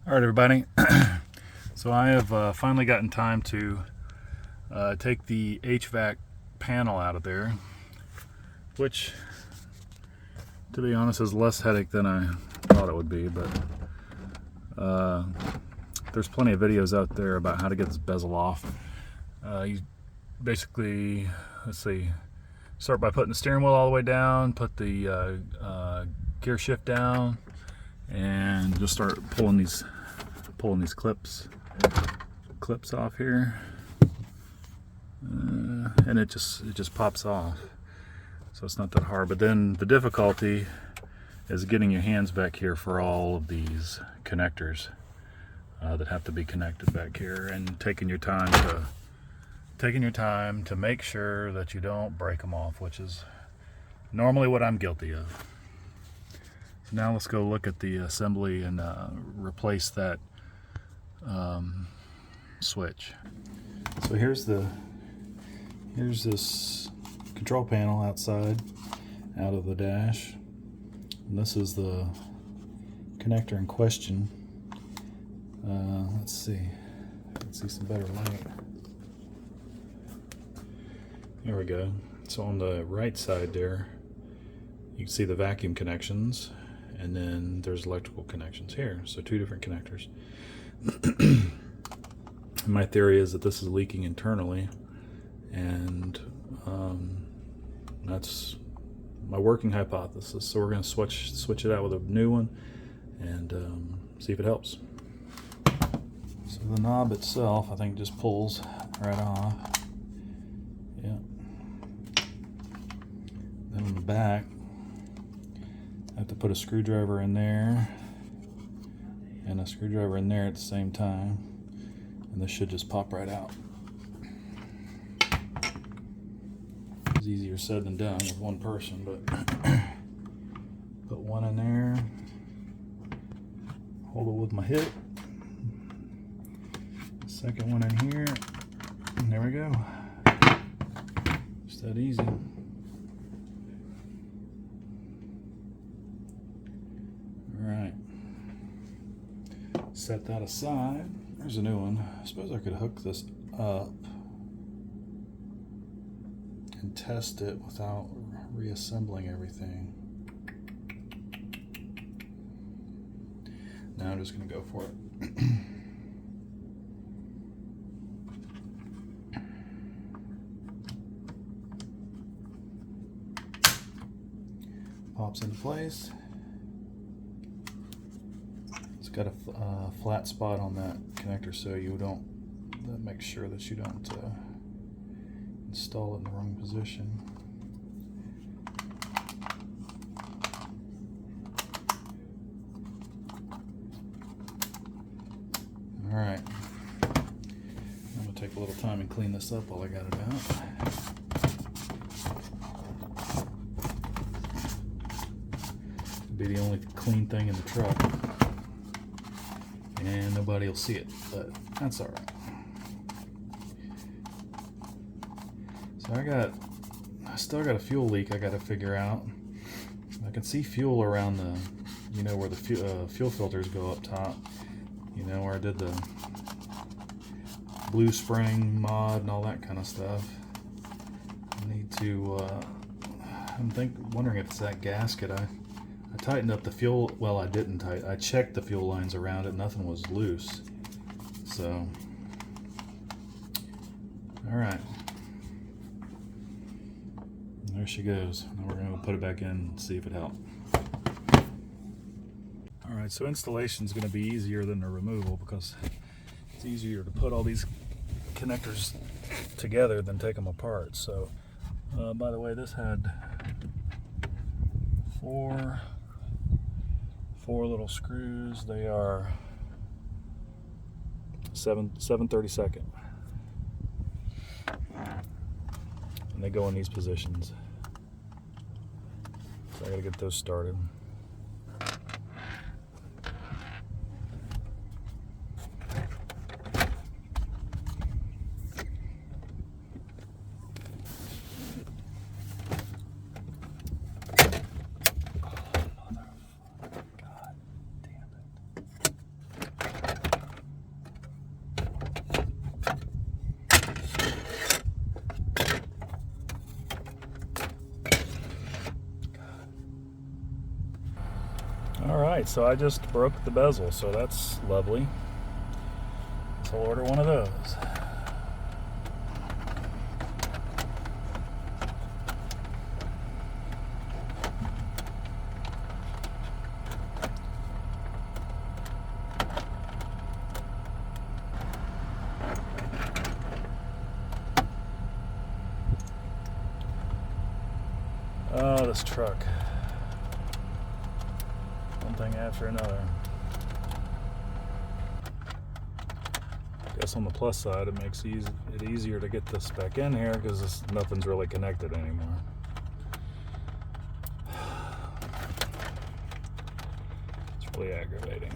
All right, everybody. So I have finally gotten time to take the HVAC panel out of there, which, to be honest, is less headache than I thought it would be. But there's plenty of videos out there about how to get this bezel off. You basically, let's see, start by putting the steering wheel all the way down, put the gear shift down, and just start pulling these clips off here, and it just pops off. So it's not that hard. But then the difficulty is getting your hands back here for all of these connectors that have to be connected back here, and taking your time to make sure that you don't break them off, which is normally what I'm guilty of. So now let's go look at the assembly and replace that switch. So here's this control panel outside, out of the dash, and this is the connector in question. Let's see some better light. There we go. So on the right side there, you can see the vacuum connections, and then there's electrical connections here. So two different connectors. My theory is that this is leaking internally, and that's my working hypothesis. So we're going to switch it out with a new one and see if it helps. So the knob itself, I think, just pulls right off. Yeah. Then on the back, I have to put a screwdriver in there and a screwdriver in there at the same time, and this should just pop right out. It's easier said than done with one person, but put one in there, hold it with my hip, second one in here, and there we go. Just that easy. Alright, set that aside. There's a new one. I suppose I could hook this up and test it without reassembling everything. Now I'm just going to go for it. Pops into place. It's got a flat spot on that connector, so that makes sure that you don't install it in the wrong position. All right, I'm gonna take a little time and clean this up while I got it out. It'll be the only clean thing in the truck, and nobody will see it, but that's all right. So I still got a fuel leak I got to figure out. I can see fuel around the, where the fuel filters go up top, where I did the blue spring mod and all that kind of stuff. I need to, wondering if it's that gasket. I tightened up the fuel, well, I didn't I checked the fuel lines around it, nothing was loose. So, all right. There she goes. Now we're going to put it back in and see if it helped. Alright, so installation is going to be easier than the removal, because it's easier to put all these connectors together than take them apart. So, by the way, this had four little screws. They are 7/32, and they go in these positions. So I gotta get those started. God damn it. Alright, so I just broke the bezel, so that's lovely. So I'll order one of those. Oh, this truck. One thing after another. Guess on the plus side, it makes it easier to get this back in here because nothing's really connected anymore. It's really aggravating.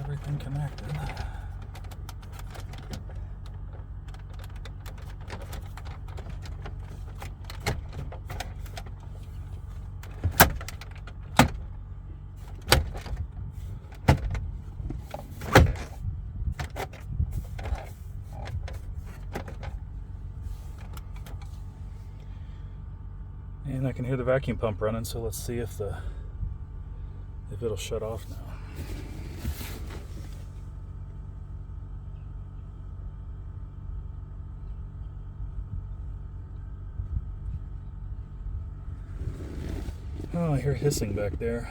Everything connected. And I can hear the vacuum pump running, so let's see if it'll shut off now. Oh, I hear hissing back there.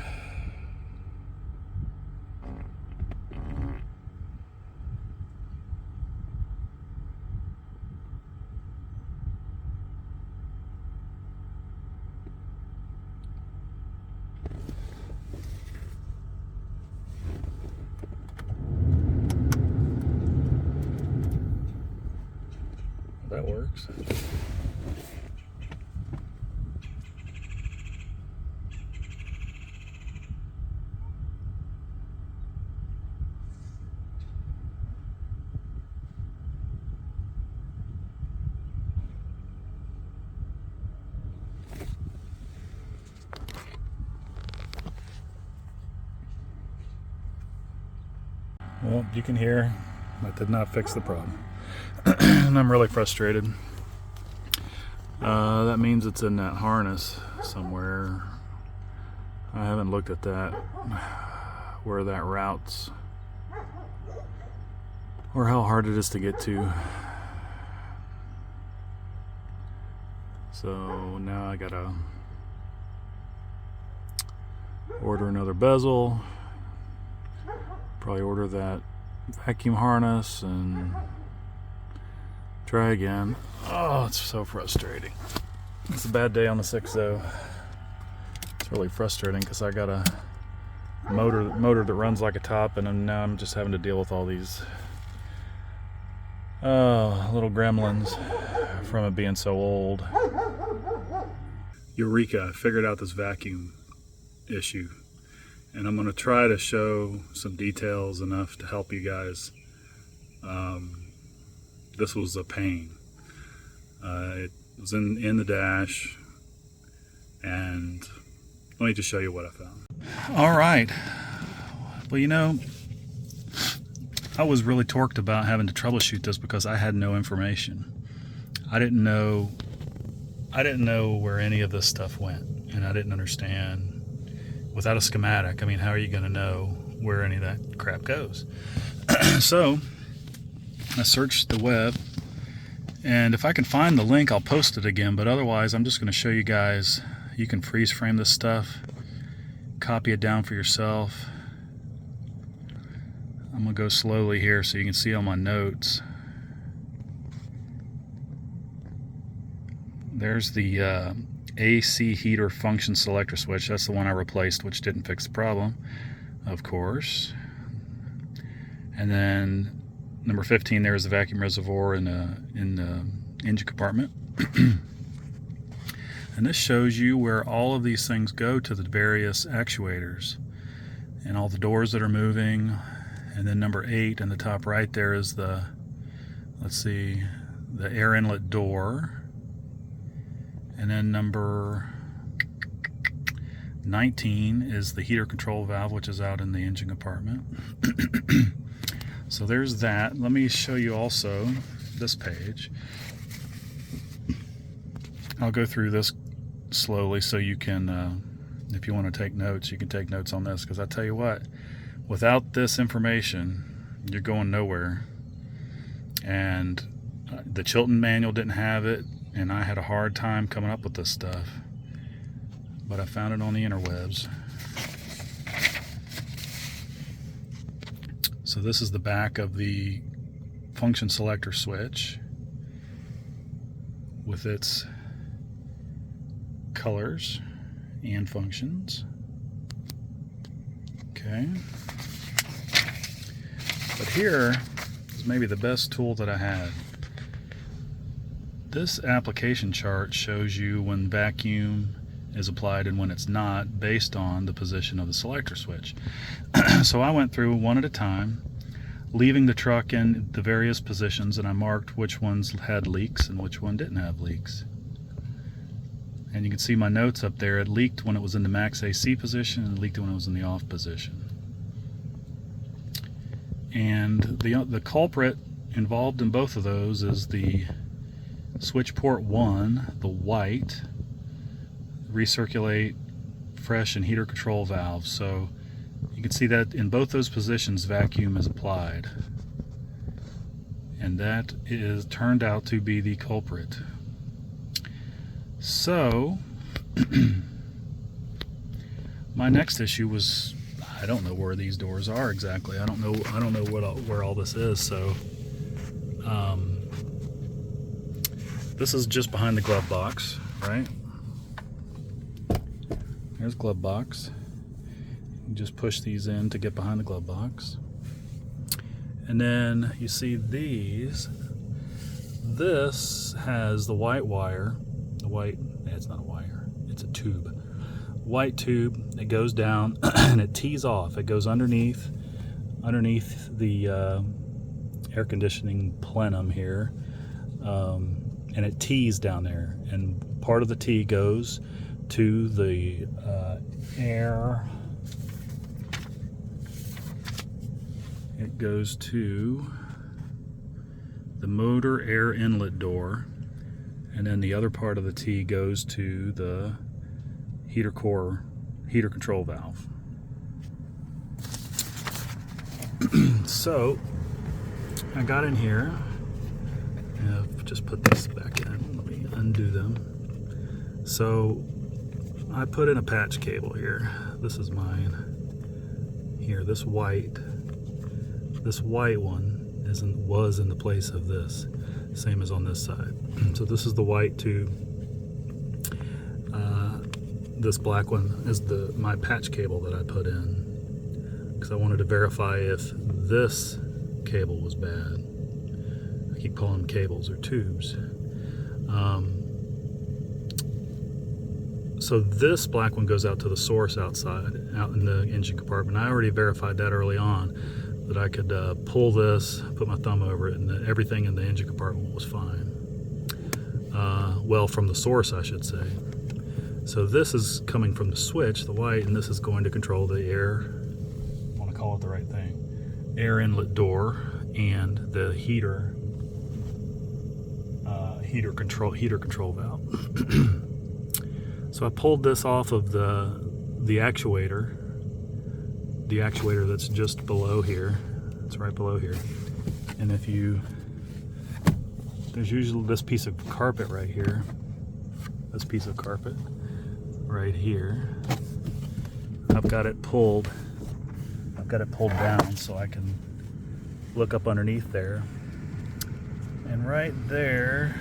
That works. Well, you can hear that did not fix the problem. And I'm really frustrated. That means it's in that harness somewhere. I haven't looked at that, where that routes, or how hard it is to get to. So now I gotta order another bezel, probably order that vacuum harness and try again. Oh, it's so frustrating. It's a bad day on the 6.0. It's really frustrating because I got a motor that runs like a top, and now I'm just having to deal with all these little gremlins from it being so old. Eureka, I figured out this vacuum issue, and I'm going to try to show some details enough to help you guys. This was a pain. It was in the dash, and let me just show you what I found. All right. Well, you know, I was really torqued about having to troubleshoot this because I had no information. I didn't know where any of this stuff went, and I didn't understand. Without a schematic, I mean, how are you going to know where any of that crap goes? So I searched the web, and if I can find the link, I'll post it again, but otherwise I'm just going to show you guys. You can freeze frame this stuff, copy it down for yourself. I'm going to go slowly here so you can see all my notes. There's the AC heater function selector switch. That's the one I replaced, which didn't fix the problem. of course. And then number 15 there is the vacuum reservoir in the engine compartment. And this shows you where all of these things go to the various actuators and all the doors that are moving. And then number 8 in the top right there is the, let's see, the air inlet door. And then number 19 is the heater control valve, which is out in the engine compartment. So there's that. Let me show you also this page. I'll go through this slowly so you can, if you want to take notes, you can take notes on this, because I tell you what, without this information, you're going nowhere. And the Chilton manual didn't have it, and I had a hard time coming up with this stuff, but I found it on the interwebs. So this is the back of the function selector switch with its colors and functions. Okay. But here is maybe the best tool that I had. This application chart shows you when vacuum is applied and when it's not, based on the position of the selector switch. So I went through one at a time, leaving the truck in the various positions, and I marked which ones had leaks and which one didn't have leaks. And you can see my notes up there. It leaked when it was in the max AC position, and it leaked when it was in the off position. And the culprit involved in both of those is the switch port 1, the white, recirculate, fresh, and heater control valve. So you can see that in both those positions vacuum is applied, and that is turned out to be the culprit. So my next issue was, I don't know where these doors are exactly. I don't know where all this is. So this is just behind the glove box, right? There's glove box. You just push these in to get behind the glove box. And then you see these. This has the white wire. It's not a wire, it's a tube. White tube, it goes down and it tees off. It goes underneath the air conditioning plenum here, and it tees down there. And part of the tee goes to the air. It goes to the motor air inlet door, and then the other part of the T goes to the heater control valve. So I got in here, and I've just put this back in. Let me undo them. So I put in a patch cable here. This is mine. Here, this white one was in the place of this, same as on this side. So this is the white tube. This black one is my patch cable that I put in, because I wanted to verify if this cable was bad. I keep calling them cables or tubes. So this black one goes out to the source outside, out in the engine compartment. I already verified that early on, that I could pull this, put my thumb over it, and that everything in the engine compartment was fine. Well, from the source, I should say. So this is coming from the switch, the white, and this is going to control the air, I want to call it the right thing, air inlet door and the heater control valve. So I pulled this off of the actuator that's just below here. It's right below here. And there's usually this piece of carpet right here. This piece of carpet right here. I've got it pulled down so I can look up underneath there. And right there,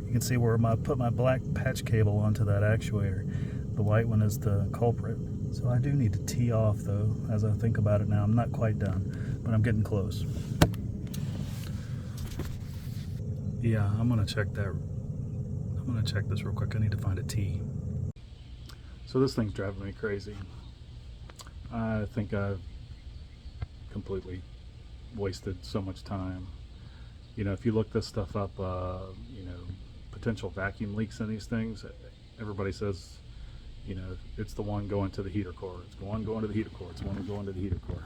you can see where I put my black patch cable onto that actuator. The white one is the culprit. So I do need to tee off though, as I think about it now. I'm not quite done, but I'm getting close. Yeah, I'm gonna check that. I'm gonna check this real quick. I need to find a tee. So this thing's driving me crazy. I think I've completely wasted so much time. You know, if you look this stuff up, you know, potential vacuum leaks in these things, everybody says, you know, it's the one going to the heater core. It's the one going to the heater core. It's the one going to the heater core.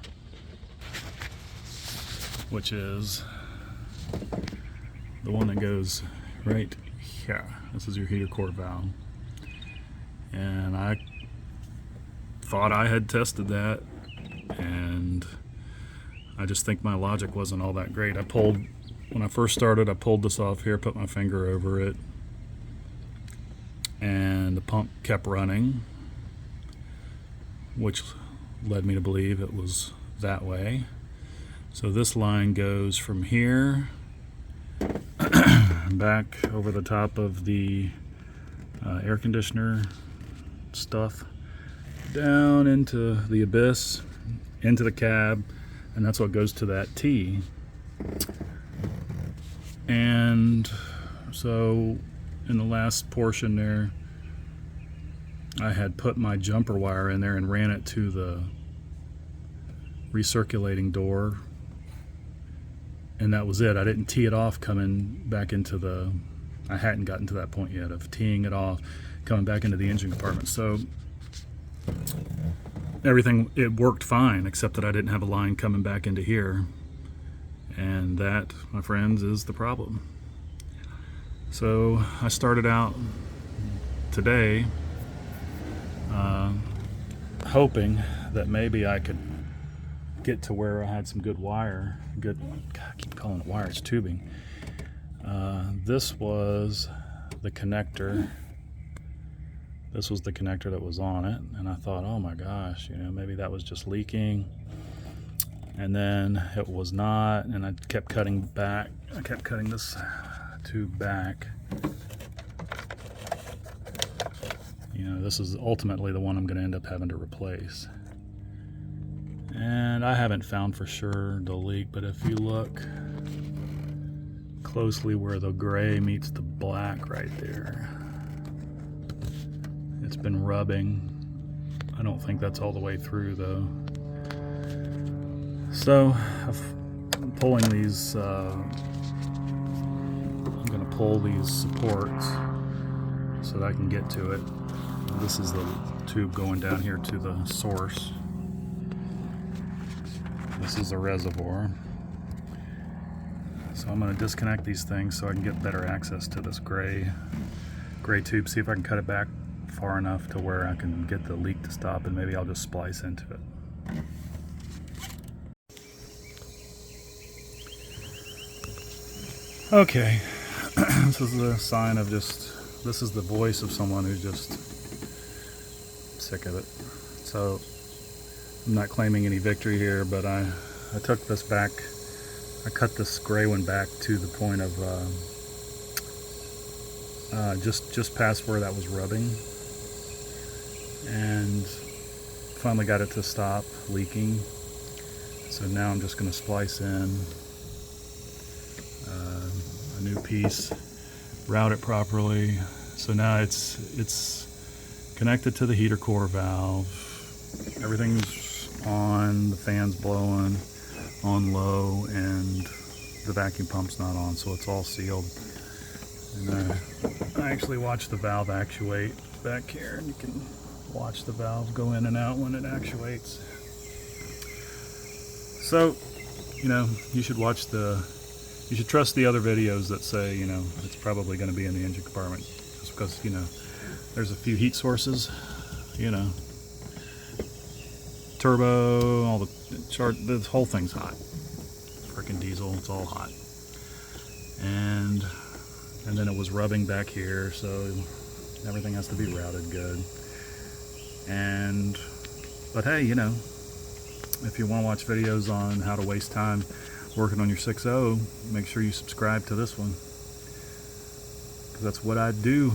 Which is the one that goes right here. This is your heater core valve. And I thought I had tested that, and I just think my logic wasn't all that great. When I first started, I pulled this off here, put my finger over it, and the pump kept running, which led me to believe it was that way. So this line goes from here back over the top of the air conditioner stuff, down into the abyss, into the cab, and that's what goes to that T. And so in the last portion there, I had put my jumper wire in there and ran it to the recirculating door, and that was it. I didn't tee it off coming back into the, I hadn't gotten to that point yet of teeing it off coming back into the engine compartment. So everything, it worked fine, except that I didn't have a line coming back into here, and that, my friends, is the problem. So I started out today hoping that maybe I could get to where I had some good wire. God, I keep calling it wire, it's tubing. This was the connector. This was the connector that was on it, and I thought, oh my gosh, you know, maybe that was just leaking. And then it was not, and I kept cutting back. I kept cutting this tube back. You know, this is ultimately the one I'm going to end up having to replace. And I haven't found for sure the leak, but if you look closely where the gray meets the black right there, it's been rubbing. I don't think that's all the way through though. So I'm pulling these, I'm going to pull these supports so that I can get to it. This is the tube going down here to the source. This is the reservoir. So I'm going to disconnect these things so I can get better access to this gray tube, see if I can cut it back far enough to where I can get the leak to stop, and maybe I'll just splice into it. Okay, this is the sign of just, this is the voice of someone who's just sick of it. So I'm not claiming any victory here, but I took this back, I cut this gray one back to the point of just past where that was rubbing, and finally got it to stop leaking. So now I'm just going to splice in a new piece, route it properly. So now it's connected to the heater core valve. Everything's on, the fan's blowing on low, and the vacuum pump's not on, so it's all sealed. And I actually watch the valve actuate back here, and you can watch the valve go in and out when it actuates. So, you know, you should trust the other videos that say, you know, it's probably going to be in the engine compartment, just because, you know, there's a few heat sources, you know, turbo, all the this whole thing's hot. Freaking diesel, it's all hot. And then it was rubbing back here, so everything has to be routed good. But hey, you know, if you want to watch videos on how to waste time working on your 6.0, make sure you subscribe to this one, because that's what I do.